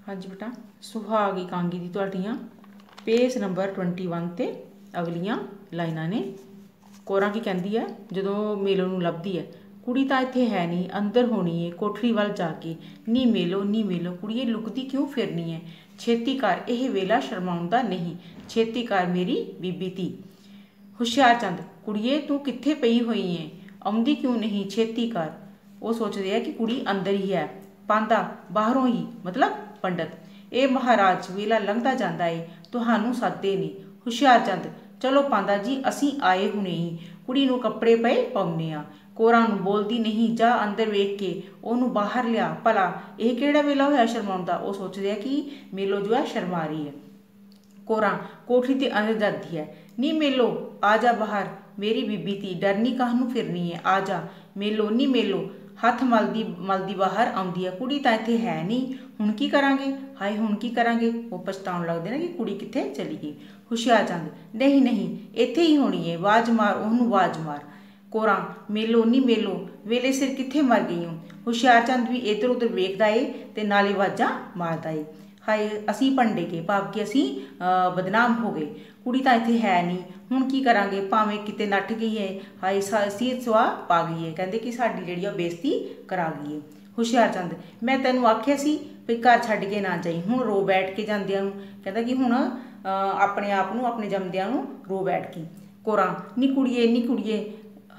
हाँ जी बेटा, सुहाग इकांगी दी तुहाडियां पेज नंबर 21 ते अगलियां लाइनां ने। कोरा की कहती है जदों मेलो नूं लभदी है, कुड़ी तां इत्थे है नहीं, अंदर होनी है कोठड़ी वल जाके। नी मेलो कुड़िए लुकदी क्यों फिरनी है, छेती कर यह वेला शर्माउंदा नहीं, छेती कर मेरी बीबी धी। हुशियार चंद, कुड़िए तू कित्थे पई होई है, आउंदी क्यों नहीं, छेती कर। वो सोचते हैं कि कुड़ी अंदर ही है। पांदा, बाहरों ही मतलब पंडित। ये महाराज वेला लंघदा जांदा है, तुहानू सददे ने। हुशियार चंद, चलो पांदा जी असीं आए हुणे ही, कुड़ी नूं कपड़े पए पाउणे आ। कोरा नूं बोलदी नहीं, जा अंदर वेख के ओनू बाहर लिया, भला यह किहड़ा वेला होया शर्माउंदा। वो सोचते हैं कि मेलो जो है शर्मा रही है। कोरा कोठरी ते अंदर जाती है, नी मेलो आ जा बाहर, मेरी बीबी थी डरनी काहनू फिरनी है, आ जा। मेलो नी मेलो हथ मलदी बाहर आउंदी है, कुड़ी तां इत्थे है नहीं, हुण की करांगे, हाय हुण की करांगे। वो पछताउण लगदे ने कि कुड़ी कित्थे चली गई। हुशियार चंद, नहीं नहीं इत्थे ही होनी है, वाज मार ओहनू वाज मार। कोरा मेलो नी मेलो वेले सिर कित्थे मर गई हूँ। हुशियार चंद भी इधर उधर वेखदा है ते नाले वाजां मारदा है। हाय असीं भंडे के भाव कि असीं बदनाम हो गए, कुड़ी तां इत्थे है नहीं, हुण की करांगे, भावें किते नੱਠ गई है, हाय सीत सुआ पा गई है, कहंदे कि साडी जिहड़ी आ बेइज्जती करा गई है। हुशियार चंद, मैं तैनूं आखिया सी भी घर छड्ड के ना जाई, हुण रो बैठ के जांदिਆਂ ਨੂੰ, कहंदा कि हुण अपने आप नूं अपने जमदिਆਂ ਨੂੰ रो बैठ के। कोरा नी कुड़िए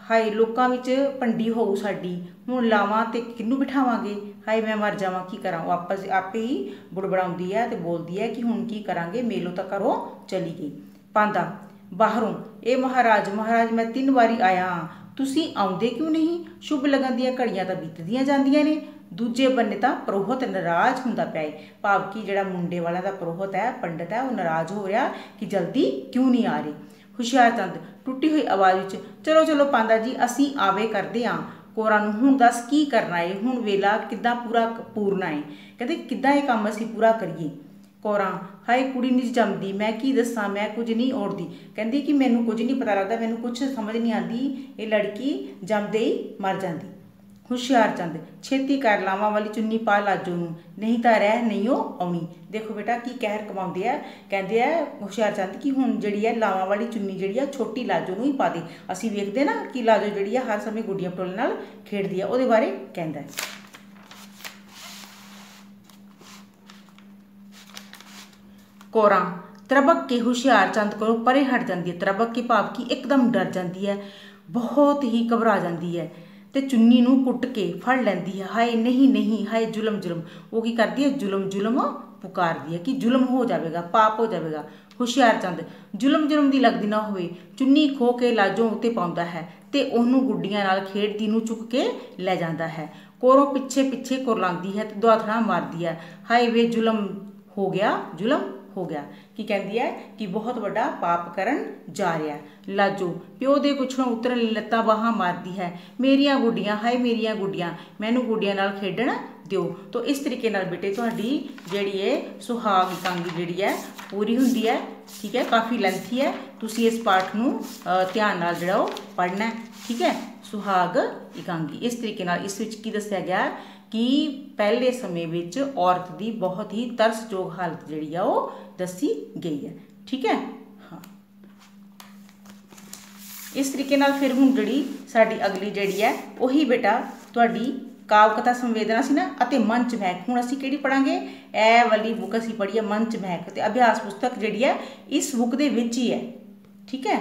हाय लोकां विच भंडी होऊ साडी, हुण लावां ते किन्नू बिठावांगे, हाय मैं मर जावां की करां। वो आपे ही बुड़बड़ाउंदी है ते बोलदी है कि हुण की करांगे, मेलो तां घरों चली गई। पांदा बाहरों, ए महाराज मैं 3 वारी आया हाँ, तुसीं आउंदे क्यों नहीं, शुभ लगन दीआं घड़ियां तां बीतदियां जांदियां ने। दूजे बन्ने तां प्रोहत नाराज हुंदा पिया है, भाव कि जिहड़ा मुंडे वाला दा प्रोहत है पंडित है, वो नाराज हो रहा कि जल्दी क्यों नहीं आ रही। हुशियार चंद टुटी हुई आवाज़ विच, चलो चलो पांदा जी असीं आवे करदे हां। कोरा नूं हुण दस की करना है, हुण वेला किद्दां पूरना है, कहंदे किद्दां ये काम असीं पूरा करिए। कोरा हाय कुड़ी नहीं जमदी, मैं की दसां, मैं कुछ नहीं ओढ़दी, कहंदी कि मैनूं कुछ नहीं पता लगदा, मैनूं कुछ समझ नहीं आती, ये लड़की जमदे ही मर जांदी। हुशियार चंद छेती कर लावां वाली चुन्नी पा लाजो नूं, नहीं तां रह नहीं हो आउणी। देखो बेटा की कहर कमाउंदे आ, कहंदे आ हुशियार चंद कि हुण जिहड़ी है लावां वाली चुन्नी जिहड़ी आ छोटी लाजो नूं ही पा दे। असीं वेखदे ना कि लाजो जिहड़ी आ हर समय गुड्डियां पटोले नाल खेडदी आ, ਉਹਦੇ बारे कहंदा है। कोरा त्रबक के हुशियार चंद को परे हट जाती है, त्रबक के भाव की एकदम डर जाती है, बहुत ही घबरा जाती है ते चुन्नी नूं पुट के फड़ लैंदी है। हाय नहीं हाय जुलम वो की करती है, जुलम पुकारदी है कि जुलम हो जाएगा, पाप हो जाएगा। हुशियार चंद जुलम दी लगदी ना होवे, चुन्नी खो के लाजों उत्ते पाउंदा है ते ओहनूं गुड्डियां नाल खेडदी नूं चुक के लै जांदा है। कोरों पिछे कुरलांदी है ते दुआथणा मारदी है, हाय वे जुलम हो गया कि कहती है कि बहुत बड़ा पाप करन जा रहा है। लाजो प्यो दे पुछणों उतरन लत्तां बाहां मारदी है, मेरियां गुड्डियां हाय मेरियां गुड्डियां, मैनूं गुड्डियां नाल खेडण दिओ। तो इस तरीके नाल बेटे तुहाडी जिहड़ी है सुहाग इकांगी जिहड़ी है पूरी हुंदी है। ठीक है, काफ़ी लेंथी है, तुसीं इस पाठ नूं ध्यान नाल जिहड़ा पढ़ना है। ठीक है, सुहाग इकांगी इस तरीके नाल इस विच की दस्सिया गया कि पहले समय विच औरत की बहुत ही तरसयोग हालत जिहड़ी आ वो दसी गई है। ठीक है, हाँ इस तरीके नाल फिर हुण जिहड़ी साडी अगली जिहड़ी है उही बेटा तुहाडी काव्य कथा संवेदना सी ना अते मंच महक। हुण असीं किहड़ी पढ़ांगे, ए वाली बुक असीं पढ़ी है मंच महक, ते अभ्यास पुस्तक जिहड़ी है इस बुक दे विच ही है। ठीक है,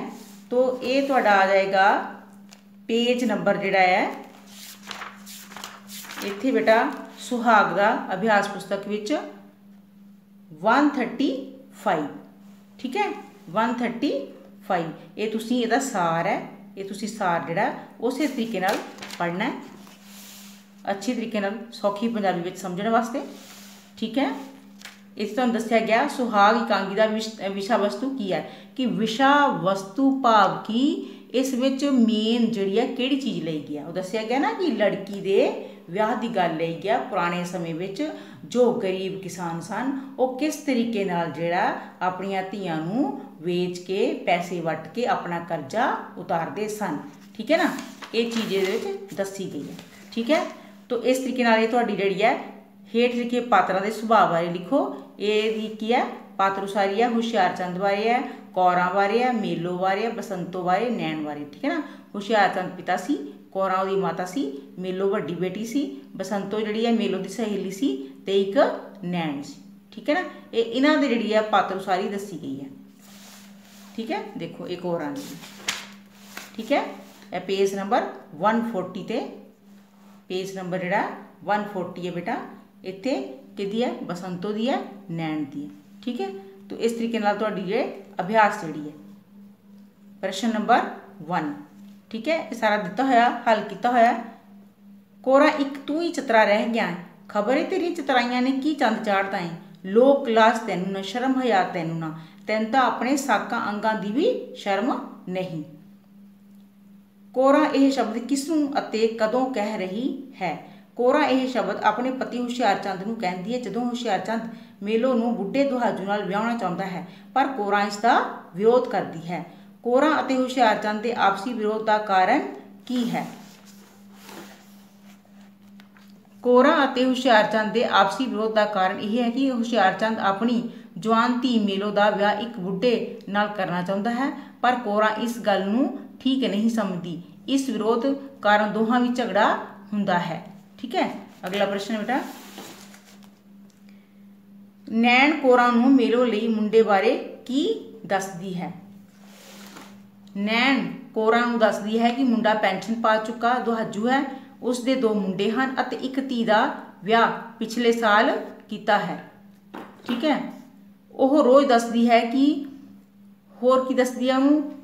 तो ये तुहाडा आ जाएगा पेज नंबर जिहड़ा है इत्थे बेटा सुहाग दा अभ्यास पुस्तक विच 135। ठीक है, 135 ये तुसीं इहदा सार है, ये तुसीं सार जिहड़ा उस तरीके नाल पढ़ना है, अच्छी तरीके नाल सौखी पंजाबी विच समझण वास्ते। ठीक है, इस तुहानूं दस्सिया गया सुहाग इकांगी दा विशा वस्तु की है कि विशा वस्तु भाव की इस विच मेन जिहड़ी है किहड़ी चीज़ लई गया। वो दस्सिया गया ना कि लड़की दे विआह की गल लई गया। पुराने समय विच जो गरीब किसान सन वो किस तरीके नाल जिहड़ा अपणियां धीआं नूं वेच के पैसे वट के अपना करजा उतारदे सन। ठीक है ना, ये चीज़ इहदे विच दस्सी गई है। ठीक है, तो इस तरीके नाल ये तुहाडी जिहड़ी है हेठ लिखे पात्रां दे सुभाव बारे लिखो। ये की है पात्र उसारी है, हुशियारचंद बारे है, कौरां बारे है, मेलो बारे है, बसंतो बारे, नैण बारे। ठीक है ना। हुशियारचंद पिता सी, कौरां उहदी माता सी, मेलो वड्डी बेटी सी, बसंतो जिहड़ी है मेलो दी सहेली सी ते एक नैण सी। ठीक है ना। ये इन्हां दे जिहड़ी है पात्र उसारी दसी गई है। ठीक है। देखो एक और आंदी। ठीक है। यह पेज नंबर 140 ते पेज नंबर जिहड़ा 140 है बेटा, इत्थे किहदी है बसंतो दी है, नैण दी है। ठीक है। तो इस तरीके नाल तुहाडी जे अभ्यास जिहड़ी है प्रश्न नंबर 1। ठीक है। ये सारा दिता होया हल किया होया। कोरा एक तू ही चतरा रह गया है, खबर है तेरी चतराइयां ने की चंद चाढ़ता है, लोक लाज तैनू ना, शर्म हया तैनू ना, तैन तां अपने साकां अंगां दी भी शर्म नहीं। कोरा यह शब्द किसनूं अते कदों कह रही है? कोरा यह शब्द अपने पति हुशियारचंद नूं कहंदी है जदों हुशियारचंद मेलो नूं बुढ़े दुहाजू नाल विआहना चाहुंदा है, पर कोरा इसका विरोध करदी है। कोरा अते हुशियारचंद दे आपसी विरोध का कारण की है? कोरा अते हुशियारचंद दे आपसी विरोध का कारण यह है कि हुशियारचंद अपनी जवान धी मेलो का विआह एक बुढ़े नाल करना चाहुंदा है, पर कोरा इस गल नूं ठीक नहीं समझदी। इस विरोध कारण दोहां विच झगड़ा हुंदा है। ठीक है। अगला प्रश्न बेटा, नैण कोरा नूं मेलो लई मुंडे बारे की दसदी है? नैण कोरा नूं दसदी है कि मुंडा पेंशन पा चुका दुहाजू है, उसके 2 मुंडे हैं अते एक धी दा विआह पिछले साल कीता है। ठीक है। वह रोज़ दसदी है कि होर की दसदी है उन्होंने,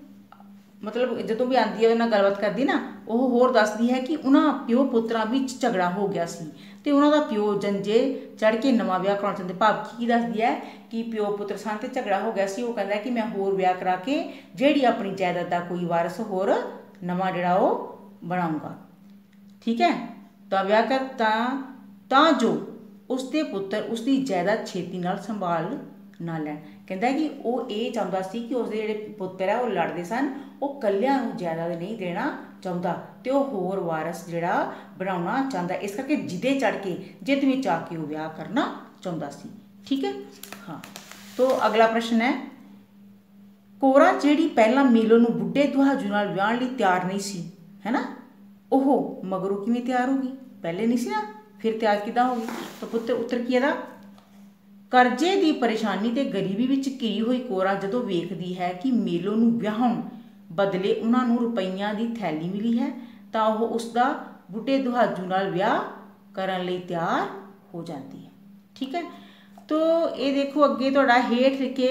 मतलब जदों भी आती है उन्हें गलबात करती ना, वह होर दसदी है कि उन्होंने प्यो पुत्रां विच झगड़ा हो गया सी ते उन्हां दा प्यो जंजे चढ़ के नवां विआह कराउणा चाहुंदे। भाव की दसदी है कि प्यो पुत्र सन ते झगड़ा हो गया सी, वो कहंदा कि मैं होर विआह करा के जिहड़ी अपनी जायदाद दा कोई वारस होर नवां जिहड़ा वो बनाऊंगा। ठीक है। तो विआह कर तां जो उसके पुत्र उसकी जायदाद छेती नाल संभाल ना लैण। कहंदा कि वो ये चाहुंदा सी कि उसके जिहड़े पुत्र है वो लड़दे सन, वो कल्लियां नूं जायदाद नहीं देना चाहुंदा ते वो होर वारस जिहड़ा बनाउणा चाहुंदा, इस करके जिदे चढ़ के जिद विच आके वो विआह करना चाहुंदा सी। ठीक है। हाँ। तो अगला प्रश्न है, कोरा जिहड़ी पहलां मेलो नूं बुढ़े दुहाजू नाल विआहण लई तैयार नहीं सी, है ना, ओह मगरों किवें तैयार होगी? पहले नहीं सी ना, फिर तैयार किदां होगी? तो पुत्र उत्तर की है, करजे की परेशानी ते गरीबी विच घिरी हुई कोरा जदों वेखदी है कि मेलो नूं विआहण बदले उन्हां नूं रुपईयां दी थैली मिली है, तां ओह उसदा बुढ़े दुहाजू नाल विआह करन लई तैयार हो जाती है। ठीक है। तो ये देखो अगे तुहाडा हेठ लिखे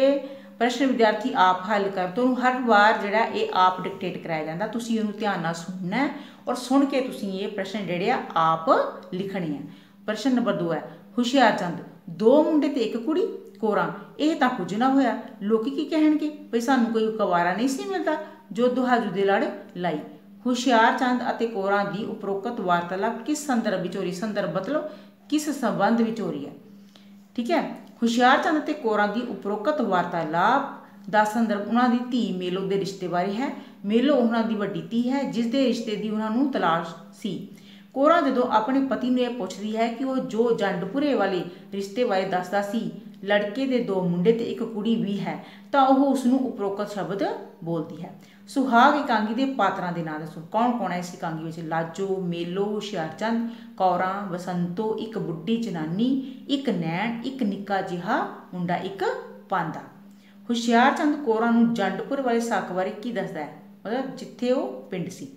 प्रश्न विद्यार्थी आप हल कर, तो हर बार जिहड़ा ये आप डिक्टेट कराया जाता, तुसीं इहनूं ध्यान नाल सुनना है और सुन के तुसीं ये प्रश्न जिहड़े आप लिखने हैं। प्रश्न नंबर 2 है, हुशियारचंद 2 मुंडे ते 1 कुड़ी, कोरा ਇਹ ਤਾਂ ਕੁਝ ਨਾ ਹੋਇਆ, ਲੋਕੀ ਕੀ ਕਹਿਣਗੇ ਭਈ ਸਾਨੂੰ ਕੋਈ ਕਵਾਰਾ ਨਹੀਂ ਸੀ ਮਿਲਦਾ ਜੋ ਦੁਹਾਜੂ ਦੇ ਲੜ ਲਾਈ। ਹੁਸ਼ਿਆਰਚੰਦ ਅਤੇ ਕੋਰਾਂ ਦੀ ਉਪਰੋਕਤ ਵਾਰਤਾਲਾਪ ਕਿਸ ਸੰਦਰਭ ਵਿੱਚ ਹੋ ਰਹੀ? ਸੰਦਰਭ मतलब किस संबंध ਵਿੱਚ ਹੋ ਰਹੀ है? ठीक है। ਹੁਸ਼ਿਆਰਚੰਦ ਅਤੇ ਕੋਰਾਂ ਦੀ ਉਪਰੋਕਤ ਵਾਰਤਾਲਾਪ ਦਾ ਸੰਦਰਭ ਉਹਨਾਂ ਦੀ ਧੀ ਮੇਲੋ ਦੇ ਰਿਸ਼ਤੇ ਬਾਰੇ ਹੈ। ਮੇਲੋ ਉਹਨਾਂ ਦੀ ਵੱਡੀ ਧੀ ਹੈ ਜਿਸ ਦੇ ਰਿਸ਼ਤੇ ਦੀ ਉਹਨਾਂ ਨੂੰ ਤਲਾਸ਼ ਸੀ। ਕੋਰਾ ਜਦੋਂ ਆਪਣੇ ਪਤੀ ਨੂੰ ਇਹ ਪੁੱਛਦੀ ਹੈ ਕਿ ਉਹ ਜੋ ਜੰਡਪੁਰੇ ਵਾਲੇ ਰਿਸ਼ਤੇ ਬਾਰੇ ਦੱਸਦਾ ਸੀ, ਲੜਕੇ ਦੇ 2 ਮੁੰਡੇ ਤੇ 1 ਕੁੜੀ ਵੀ ਹੈ, ਤਾਂ ਉਹ ਉਸ ਨੂੰ ਉਪਰੋਕਤ ਸ਼ਬਦ ਬੋਲਦੀ ਹੈ। ਸੁਹਾਗ ਇਕਾਂਗੀ ਦੇ ਪਾਤਰਾਂ ਦੇ ਨਾਂ ਦੱਸੋ। ਕੌਣ ਕੌਣ ਹੈ ਇਸ ਇਕਾਂਗੀ ਵਿੱਚ? ਲਾਜੋ, ਮੇਲੋ, ਹੁਸ਼ਿਆਰਚੰਦ, ਕੌਰਾਂ, ਬਸੰਤੋ, ਇੱਕ ਬੁੱਢੀ ਜਨਾਨੀ, ਇੱਕ ਨੈਣ, ਇੱਕ ਨਿੱਕਾ ਜਿਹਾ ਮੁੰਡਾ, ਇੱਕ ਪਾਂਦਾ। ਹੁਸ਼ਿਆਰਚੰਦ ਕੋਰਾਂ ਨੂੰ ਜੰਡਪੁਰ ਵਾਲੇ ਸੱਕ ਬਾਰੇ ਕੀ ਦੱਸਦਾ ਹੈ? ਮਤਲਬ ਜਿੱਥੇ ਉਹ ਪਿੰਡ ਸੀ।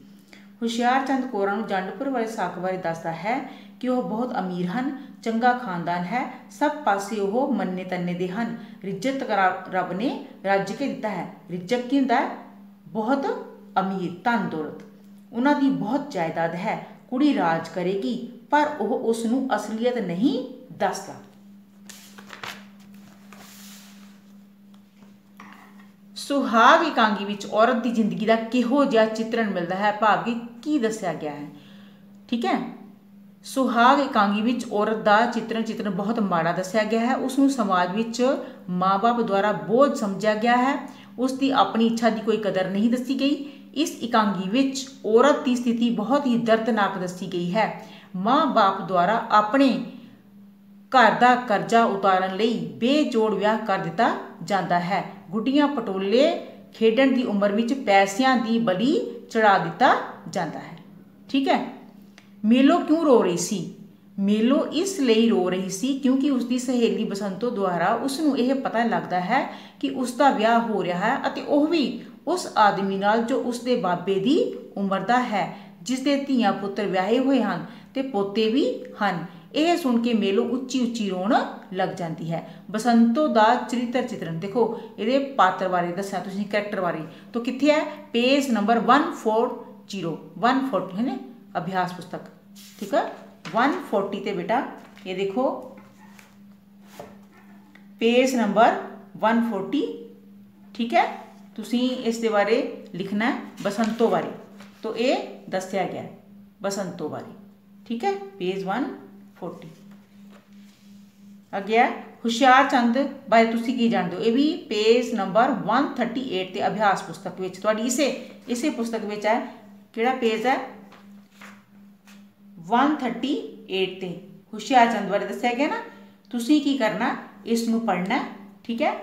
ਹੁਸ਼ਿਆਰਚੰਦ ਕੋਰਾਂ ਨੂੰ ਜੰਡਪੁਰ ਵਾਲੇ ਸੱਕ ਬਾਰੇ ਦੱਸਦਾ ਹੈ ਕਿ ਉਹ ਬਹੁਤ ਅਮੀਰ ਹਨ, ਚੰਗਾ ਖਾਨਦਾਨ ਹੈ, ਸਭ ਪਾਸੇ ਉਹ ਮੰਨੇ ਤੰਨੇ ਦੇ ਹਨ, ਰਿਜ਼ਕ ਰੱਬ ਨੇ ਰੱਜ ਕੇ ਦਿੱਤਾ ਹੈ। ਰਿਜ਼ਕ ਕੀ ਹੁੰਦਾ ਹੈ? ਬਹੁਤ ਅਮੀਰ, ਧਨ ਦੌਲਤ, ਉਹਨਾਂ ਦੀ ਬਹੁਤ ਜਾਇਦਾਦ ਹੈ, ਕੁੜੀ ਰਾਜ ਕਰੇਗੀ, ਪਰ ਉਹ ਉਸ ਨੂੰ ਅਸਲੀਅਤ ਨਹੀਂ ਦੱਸਦਾ। ਸੁਹਾਗ ਇਕਾਂਗੀ ਵਿੱਚ ਔਰਤ ਦੀ ਜ਼ਿੰਦਗੀ ਦਾ ਕਿਹੋ ਜਿਹਾ ਚਿੱਤਰਨ ਮਿਲਦਾ ਹੈ? ਭਾਵ ਕਿ ਕੀ ਦੱਸਿਆ ਗਿਆ ਹੈ? ਠੀਕ ਹੈ। ਸੁਹਾਗ ਇਕਾਂਗੀ ਵਿੱਚ ਔਰਤ ਦਾ ਚਿੱਤਰਨ ਬਹੁਤ ਮਾੜਾ ਦੱਸਿਆ ਗਿਆ ਹੈ। ਉਸ ਨੂੰ ਸਮਾਜ ਵਿੱਚ ਮਾਂ-ਬਾਪ ਦੁਆਰਾ ਬੋਝ ਸਮਝਿਆ ਗਿਆ ਹੈ। ਉਸ ਦੀ ਆਪਣੀ ਇੱਛਾ ਦੀ ਕੋਈ ਕਦਰ ਨਹੀਂ ਦੱਸੀ ਗਈ। ਇਸ ਇਕਾਂਗੀ ਵਿੱਚ ਔਰਤ ਦੀ ਸਥਿਤੀ ਬਹੁਤ ਹੀ ਦਰਦਨਾਕ ਦੱਸੀ ਗਈ ਹੈ। ਮਾਂ-ਬਾਪ ਦੁਆਰਾ ਆਪਣੇ घर का करजा उतारन लई बेजोड़ विआह कर दिता जाता है। गुड्डियां पटोले खेडण की उम्र विच पैसिਆਂ की बलि चढ़ा दिता जाता है। ठीक है। मेलो क्यों रो रही सी? मेलो इसलिए रो रही सी क्योंकि उसकी सहेली बसंतो द्वारा उसनूं यह पता लगता है कि उसका विआह हो रहा है अते वह भी उस आदमी नाल जो उसके बाबे की उम्र का है, जिसके धीआं पुत्र विआहे हुए हैं ते पोते भी हैं। यह सुन के मेलो उच्ची उच्ची रोन लग जाती है। बसंतो का चरित्र चित्रण देखो, ये पात्र बारे दस्या तुसीं, करैक्टर बारे, तो कित्थे है? पेज नंबर 140 है ना, अभ्यास पुस्तक। ठीक है, 140 ते बेटा ये देखो पेज नंबर 140। ठीक है, तुसीं इस दे बारे लिखना है बसंतो बारे, तो ये दस्या गया बसंतो बारे। ठीक है, पेज 140। अगे हुशियार चंद बारे तुसीं की जानते हो? ये भी पेज नंबर 138 ते अभ्यास पुस्तक विच तुहाडी इसे पुस्तक विच है। किहड़ा पेज है? 138 ते हुशियार चंद बारे दस्या गया ना। तुसीं की करना, इसनूं पढ़ना। ठीक है,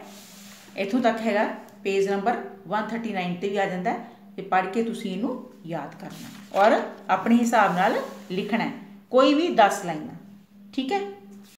इत्थों तक हैगा। पेज नंबर 139 ते भी आ जाता है, ते पढ़ के तुसीं इहनूं याद करना और अपने हिसाब नाल लिखना है, कोई भी 10 लाइनां। ठीक है।